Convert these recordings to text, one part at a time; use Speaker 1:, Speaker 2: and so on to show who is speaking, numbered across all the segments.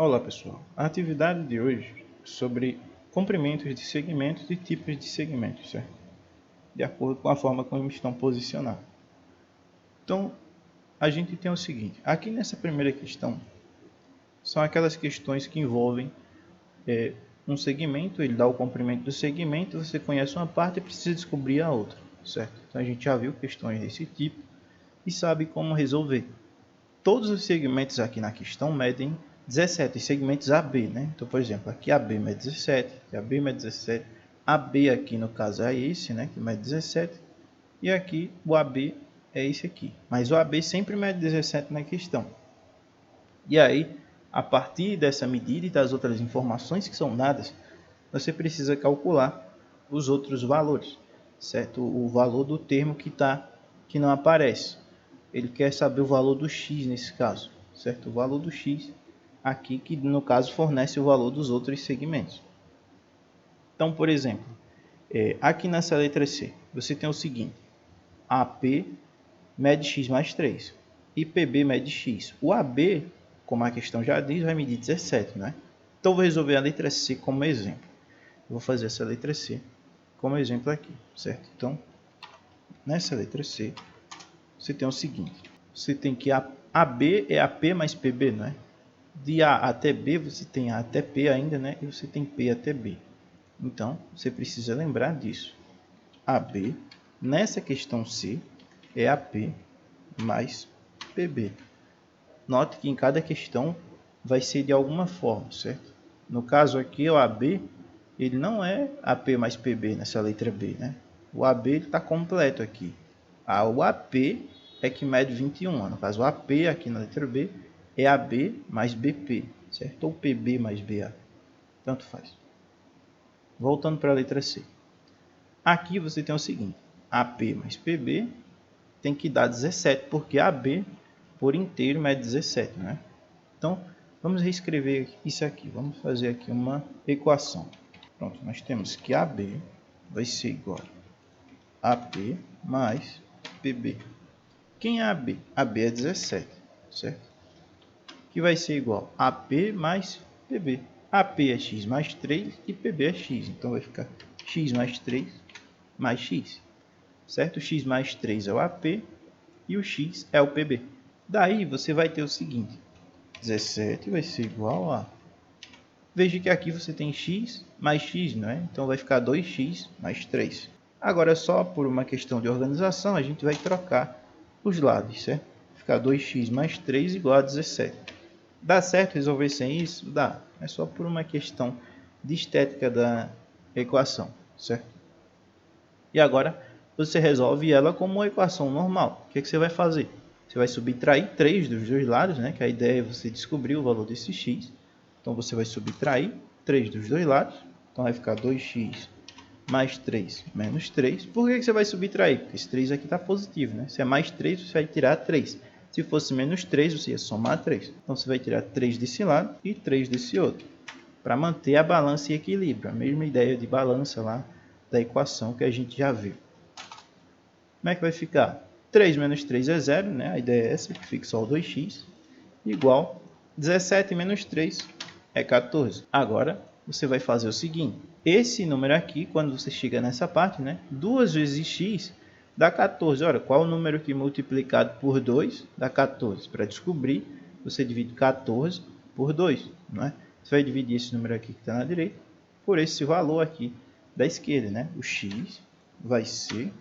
Speaker 1: Olá pessoal, a atividade de hoje é sobre comprimentos de segmentos e tipos de segmentos, certo? De acordo com a forma como estão posicionados. Então, a gente tem o seguinte, aqui nessa primeira questão, são aquelas questões que envolvem um segmento, ele dá o comprimento do segmento, você conhece uma parte e precisa descobrir a outra, certo? Então a gente já viu questões desse tipo e sabe como resolver. Todos os segmentos aqui na questão medem 17 segmentos AB, né? Então, por exemplo, aqui AB mede 17, aqui AB mede 17, AB aqui no caso é esse, né? Que mede 17, e aqui o AB é esse aqui. Mas o AB sempre mede 17 na questão. E aí, a partir dessa medida e das outras informações que são dadas, você precisa calcular os outros valores, certo? O valor do termo que não aparece. Ele quer saber o valor do x nesse caso, certo? O valor do x aqui, que no caso fornece o valor dos outros segmentos. Então, por exemplo, aqui nessa letra C, você tem o seguinte: AP mede x mais 3 e PB mede x. O AB, como a questão já diz, vai medir 17, né? Então, vou resolver a letra C como exemplo. Eu vou fazer essa letra C como exemplo aqui, certo? Então, nessa letra C, você tem o seguinte: você tem que AB é AP mais PB, não é? De A até B, você tem A até P ainda, né? E você tem P até B. Então, você precisa lembrar disso. AB, nessa questão C, é AP mais PB. Note que em cada questão vai ser de alguma forma, certo? No caso aqui, o AB, ele não é AP mais PB nessa letra B, né? O AB está completo aqui. O AP é que mede 21. No caso, o AP aqui na letra B é AB mais BP, certo? Ou PB mais BA. Tanto faz. Voltando para a letra C. Aqui você tem o seguinte: AP mais PB tem que dar 17, porque AB por inteiro mede 17, né? Então, vamos reescrever isso aqui. Vamos fazer aqui uma equação. Pronto, nós temos que AB vai ser igual a AP mais PB. Quem é AB? AB é 17, certo? Que vai ser igual a AP mais PB. AP é x mais 3 e PB é x. Então, vai ficar x mais 3 mais x. Certo? O x mais 3 é o AP e o x é o PB. Daí, você vai ter o seguinte: 17 vai ser igual a... Veja que aqui você tem x mais x, não é? Então, vai ficar 2x mais 3. Agora, só por uma questão de organização, a gente vai trocar os lados, certo? Ficar 2x mais 3 igual a 17. Dá certo resolver sem isso? Dá. É só por uma questão de estética da equação, certo? E agora, você resolve ela como uma equação normal. O que você vai fazer? Você vai subtrair 3 dos dois lados, né? Que a ideia é você descobrir o valor desse x. Então, você vai subtrair 3 dos dois lados. Então, vai ficar 2x mais 3 menos 3. Por que você vai subtrair? Porque esse 3 aqui está positivo, né? Se é mais 3, você vai tirar 3. Se fosse menos 3, você ia somar 3. Então, você vai tirar 3 desse lado e 3 desse outro, para manter a balança em equilíbrio. A mesma ideia de balança lá da equação que a gente já viu. Como é que vai ficar? 3 menos 3 é 0, né? A ideia é essa, que fica só o 2x, igual 17 menos 3 é 14. Agora, você vai fazer o seguinte: esse número aqui, quando você chega nessa parte, né? 2 vezes x dá 14. Ora, qual o número que multiplicado por 2 dá 14? Para descobrir, você divide 14 por 2, não é? Você vai dividir esse número aqui que está na direita por esse valor aqui da esquerda, né? O x vai ser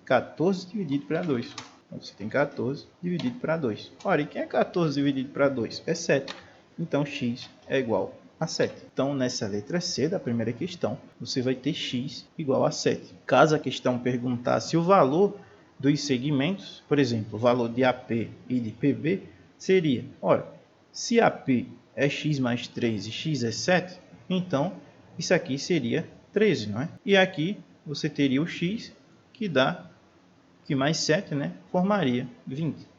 Speaker 1: 14 dividido para 2. Então, você tem 14 dividido para 2. Ora, e quem é 14 dividido para 2? É 7. Então, x é igual a 7. Então, nessa letra C da primeira questão, você vai ter x igual a 7. Caso a questão perguntasse o valor dos segmentos, por exemplo, o valor de AP e de PB, seria, ora, se AP é x mais 3 e x é 7, então isso aqui seria 13, não é? E aqui você teria o x que dá, que mais 7, né, formaria 20.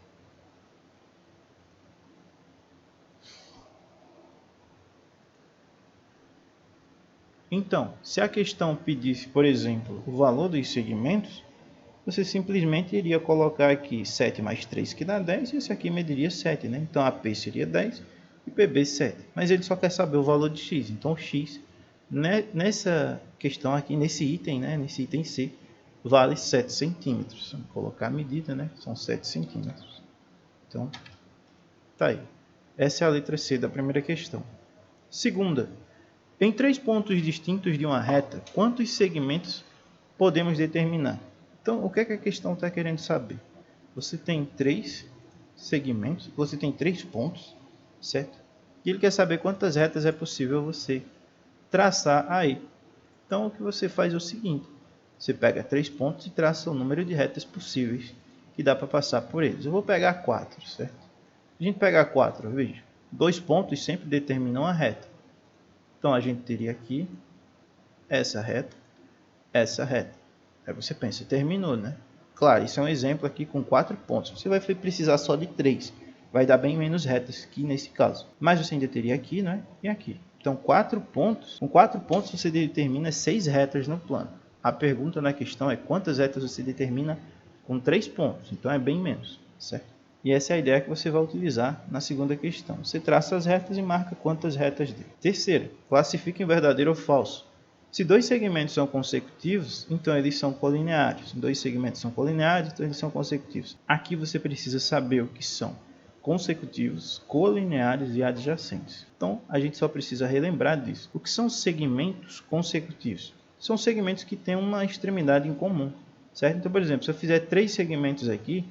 Speaker 1: Então, se a questão pedisse, por exemplo, o valor dos segmentos, você simplesmente iria colocar aqui 7 mais 3, que dá 10, e esse aqui mediria 7, né? Então, AP seria 10 e PB 7. Mas ele só quer saber o valor de x. Então o x, nessa questão aqui, nesse item, nesse item C, vale 7 centímetros. Vamos colocar a medida, são 7 centímetros. Então, tá aí. Essa é a letra C da primeira questão. Segunda, em 3 pontos distintos de uma reta, quantos segmentos podemos determinar? Então, o que é que a questão está querendo saber? Você tem 3 segmentos, você tem 3 pontos, certo? E ele quer saber quantas retas é possível você traçar aí. Então, o que você faz é o seguinte, você pega 3 pontos e traça o número de retas possíveis que dá para passar por eles. Eu vou pegar 4, certo? Se a gente pegar 4, veja, 2 pontos sempre determinam a reta. Então, a gente teria aqui essa reta. Aí você pensa, terminou, né? Claro, isso é um exemplo aqui com 4 pontos. Você vai precisar só de 3. Vai dar bem menos retas que nesse caso. Mas você ainda teria aqui, e aqui. Então, 4 pontos. Com 4 pontos você determina 6 retas no plano. A pergunta na questão é quantas retas você determina com 3 pontos. Então, é bem menos, certo? E essa é a ideia que você vai utilizar na segunda questão. Você traça as retas e marca quantas retas deu. Terceira, classifica em verdadeiro ou falso. Se 2 segmentos são consecutivos, então eles são colineares. Se 2 segmentos são colineares, então eles são consecutivos. Aqui você precisa saber o que são consecutivos, colineares e adjacentes. Então, a gente só precisa relembrar disso. O que são segmentos consecutivos? São segmentos que têm uma extremidade em comum, certo? Então, por exemplo, se eu fizer 3 segmentos aqui,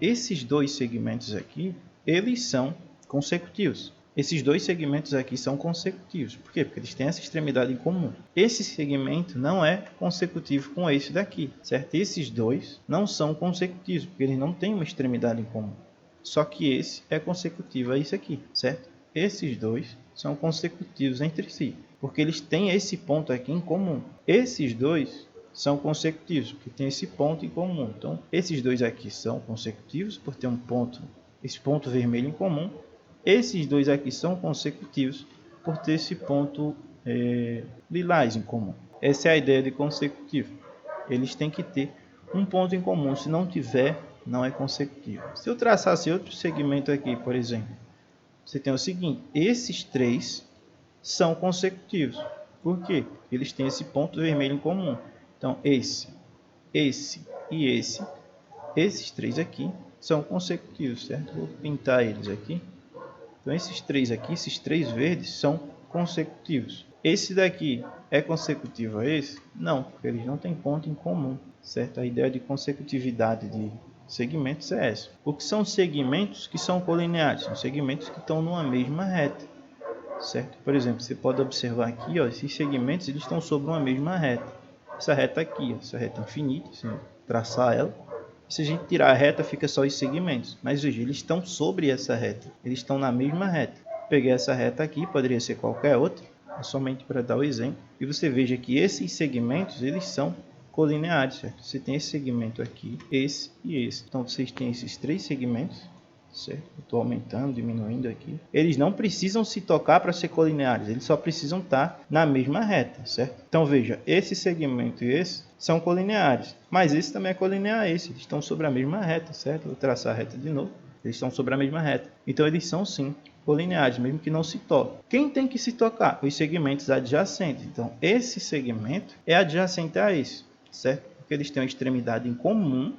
Speaker 1: esses 2 segmentos aqui, eles são consecutivos. Esses 2 segmentos aqui são consecutivos. Por quê? Porque eles têm essa extremidade em comum. Esse segmento não é consecutivo com esse daqui, certo? Esses 2 não são consecutivos, porque eles não têm uma extremidade em comum. Só que esse é consecutivo a isso aqui, certo? Esses 2 são consecutivos entre si, porque eles têm esse ponto aqui em comum. Esses 2 são consecutivos, porque tem esse ponto em comum. Então, esses 2 aqui são consecutivos, por ter esse ponto vermelho em comum. Esses 2 aqui são consecutivos, por ter esse ponto lilás em comum. Essa é a ideia de consecutivo. Eles têm que ter um ponto em comum. Se não tiver, não é consecutivo. Se eu traçasse outro segmento aqui, por exemplo, você tem o seguinte, esses 3 são consecutivos. Por quê? Porque eles têm esse ponto vermelho em comum. Então, esse e esses 3 aqui são consecutivos, certo? Vou pintar eles aqui. Então, esses 3 aqui, esses 3 verdes, são consecutivos. Esse daqui é consecutivo a esse? Não, porque eles não têm ponto em comum, certo? A ideia de consecutividade de segmentos é essa. O que são segmentos que são colineares? São segmentos que estão numa mesma reta, certo? Por exemplo, você pode observar aqui, esses segmentos eles estão sobre uma mesma reta. Essa reta aqui, essa reta infinita, se traçar ela, se a gente tirar a reta, fica só os segmentos. Mas veja, eles estão sobre essa reta. Eles estão na mesma reta. Peguei essa reta aqui, poderia ser qualquer outra, somente para dar o exemplo. E você veja que esses segmentos, eles são colineares, certo? Você tem esse segmento aqui, esse e esse. Então, vocês têm esses 3 segmentos, certo? Estou aumentando, diminuindo aqui. Eles não precisam se tocar para ser colineares, eles só precisam estar na mesma reta, certo? Então veja, esse segmento e esse são colineares, mas esse também é colinear a esse, eles estão sobre a mesma reta, certo? Vou traçar a reta de novo, eles estão sobre a mesma reta. Então eles são sim colineares, mesmo que não se toquem. Quem tem que se tocar? Os segmentos adjacentes. Então esse segmento é adjacente a esse, certo? Porque eles têm uma extremidade em comum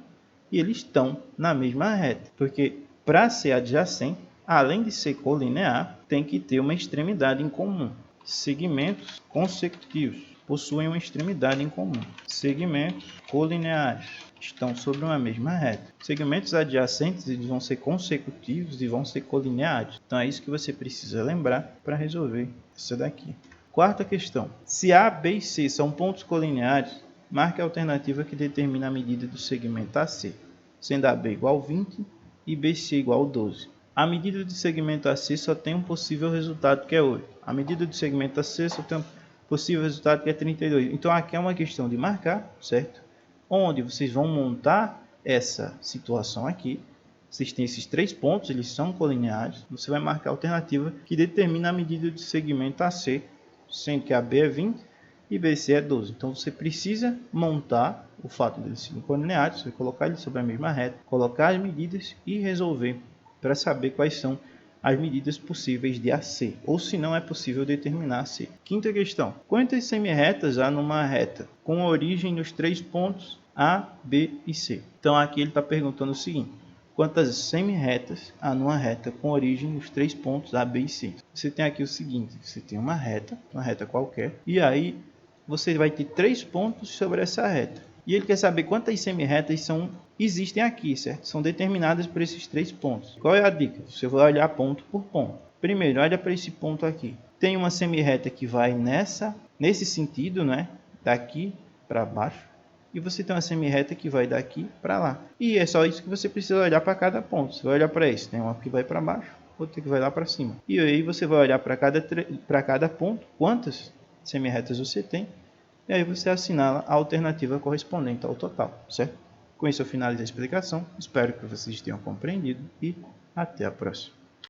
Speaker 1: e eles estão na mesma reta, porque para ser adjacente, além de ser colinear, tem que ter uma extremidade em comum. Segmentos consecutivos possuem uma extremidade em comum. Segmentos colineares estão sobre uma mesma reta. Segmentos adjacentes eles vão ser consecutivos e vão ser colineares. Então é isso que você precisa lembrar para resolver essa daqui. Quarta questão. Se A, B e C são pontos colineares, marque a alternativa que determina a medida do segmento AC, sendo AB igual a 20 e BC igual a 12. A medida do segmento AC só tem um possível resultado que é 8. A medida do segmento AC só tem um possível resultado que é 32. Então aqui é uma questão de marcar, certo? Onde vocês vão montar essa situação aqui. Vocês têm esses 3 pontos, eles são colineares. Você vai marcar a alternativa que determina a medida do segmento AC, sendo que AB é 20 e BC é 12. Então você precisa montar o fato de eles serem colineares, você vai colocar eles sobre a mesma reta, colocar as medidas e resolver para saber quais são as medidas possíveis de AC, ou se não é possível determinar AC. Quinta questão. Quantas semi-retas há numa reta com origem nos 3 pontos A, B e C? Então aqui ele está perguntando o seguinte: quantas semi-retas há numa reta com origem nos 3 pontos A, B e C? Você tem aqui o seguinte: você tem uma reta qualquer, e aí você vai ter 3 pontos sobre essa reta. E ele quer saber quantas semi-retas existem aqui, certo? São determinadas por esses 3 pontos. Qual é a dica? Você vai olhar ponto por ponto. Primeiro, olha para esse ponto aqui. Tem uma semi-reta que vai nesse sentido, né? Daqui para baixo. E você tem uma semi-reta que vai daqui para lá. E é só isso que você precisa olhar para cada ponto. Você vai olhar para esse. Tem uma que vai para baixo, outra que vai lá para cima. E aí você vai olhar para cada ponto, quantas semi-retas você tem. E aí você assinala a alternativa correspondente ao total, certo? Com isso eu finalizo a explicação. Espero que vocês tenham compreendido e até a próxima.